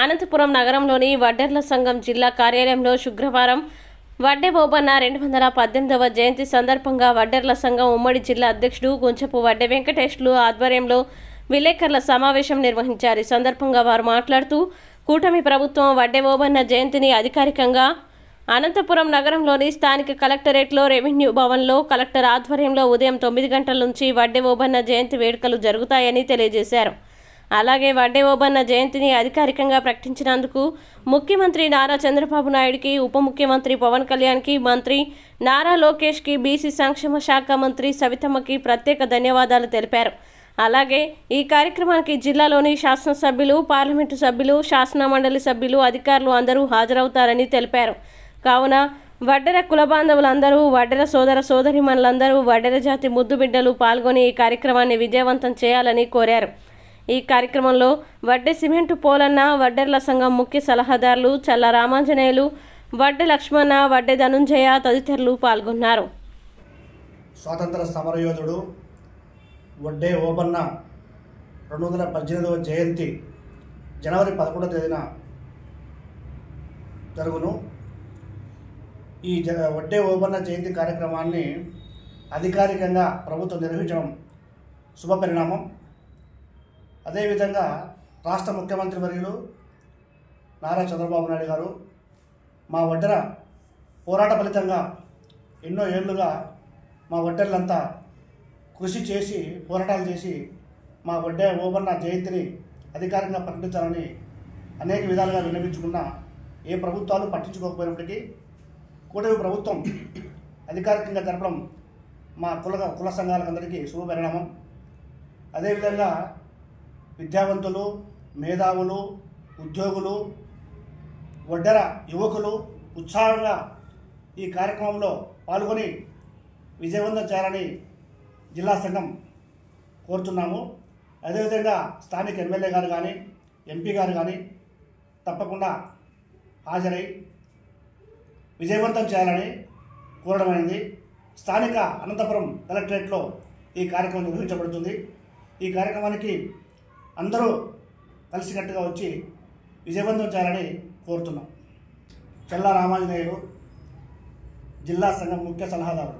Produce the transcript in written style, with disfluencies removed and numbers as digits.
అనంతపురం నగరంలోని వడ్డెర్ల సంఘం జిల్లా కార్యాలయంలో శుక్రవారం వడ్డే ఓబన్న 218వ జయంతి సందర్భంగా వడ్డెర్ల సంఘం ఉమ్మడి జిల్లా అధ్యక్షుడు గుంచపు వడ్డే వెంకటేష్లు ఆధ్వర్యంలో విలేకరుల సమావేశం నిర్వహించారు. ఈ సందర్భంగా వారు మాట్లాడుతూ కూటమి ప్రభుత్వం వడ్డే ఓబన్న జయంతిని అధికారికంగా అనంతపురం నగరంలోని స్థానిక కలెక్టరేట్లో రెవెన్యూ భవన్లో కలెక్టర్ ఆధ్వర్యంలో ఉదయం 9 గంటల నుంచి వడ్డే ఓబన్న జయంతి వేడుకలు జరుగుతాయని తెలియజేశారు. అలాగే వడ్డే ఓబన్న జయంతిని అధికారికంగా ప్రకటించినందుకు ముఖ్యమంత్రి నారా చంద్రబాబు నాయుడుకి, ఉప ముఖ్యమంత్రి పవన్ కళ్యాణ్కి, మంత్రి నారా లోకేష్కి, బీసీ సంక్షేమ శాఖ మంత్రి సవితమ్మకి ప్రత్యేక ధన్యవాదాలు తెలిపారు. అలాగే ఈ కార్యక్రమానికి జిల్లాలోని శాసనసభ్యులు, పార్లమెంటు సభ్యులు, శాసన మండలి సభ్యులు, అధికారులు అందరూ హాజరవుతారని తెలిపారు. కావున వడ్డెర కుల బాంధవులందరూ, వడ్డెర సోదర సోదరిమణులందరూ, వడ్డెర జాతి ముద్దు బిడ్డలు పాల్గొని ఈ కార్యక్రమాన్ని విజయవంతం చేయాలని కోరారు. ఈ కార్యక్రమంలో వడ్డే సిమెంటు పోలన్న, వడ్డెర్ల సంఘం ముఖ్య సలహాదారులు చల్ల రామాంజనేయులు, వడ్డే లక్ష్మణ, వడ్డే ధనుంజయ తదితరులు పాల్గొన్నారు. స్వాతంత్ర సమరయోధుడు వడ్డే ఓబన్న 218వ జయంతి జనవరి 11వ తేదీన జరుగును. ఈ వడ్డే ఓబన్న జయంతి కార్యక్రమాన్ని అధికారికంగా ప్రభుత్వం నిర్వహించడం శుభపరిణామం. అదేవిధంగా రాష్ట్ర ముఖ్యమంత్రి వర్యులు నారా చంద్రబాబు నాయుడు గారు మా వడ్డెర పోరాట ఫలితంగా ఎన్నో ఏళ్లుగా మా వడ్డెర్లంతా కృషి చేసి పోరాటాలు చేసి మా వడ్డే ఓబన్న జయంతిని అధికారికంగా ప్రకటించాలని అనేక విధాలుగా విన్నవించుకున్న ఏ ప్రభుత్వాలు పట్టించుకోకపోయినప్పటికీ కూటమి ప్రభుత్వం అధికారికంగా జరపడం మా కుల సంఘాలకందరికీ శుభపరిణామం. అదేవిధంగా విద్యావంతులు, మేధావులు, ఉద్యోగులు, వడ్డెర యువకులు ఉత్సాహంగా ఈ కార్యక్రమంలో పాల్గొని విజయవంతం చేయాలని జిల్లా సంఘం కోరుతున్నాము. అదేవిధంగా స్థానిక ఎమ్మెల్యే గారు కానీ, ఎంపీ గారు కానీ తప్పకుండా హాజరై విజయవంతం చేయాలని కోరడమైంది. స్థానిక అనంతపురం కలెక్టరేట్లో ఈ కార్యక్రమం నిర్వహించబడుతుంది. ఈ కార్యక్రమానికి అందరూ కలిసికట్టుగా వచ్చి విజయవంతం చేయాలని కోరుతున్నాం. చల్ల రామాంజనేయులు, జిల్లా సంఘం ముఖ్య సలహాదారు.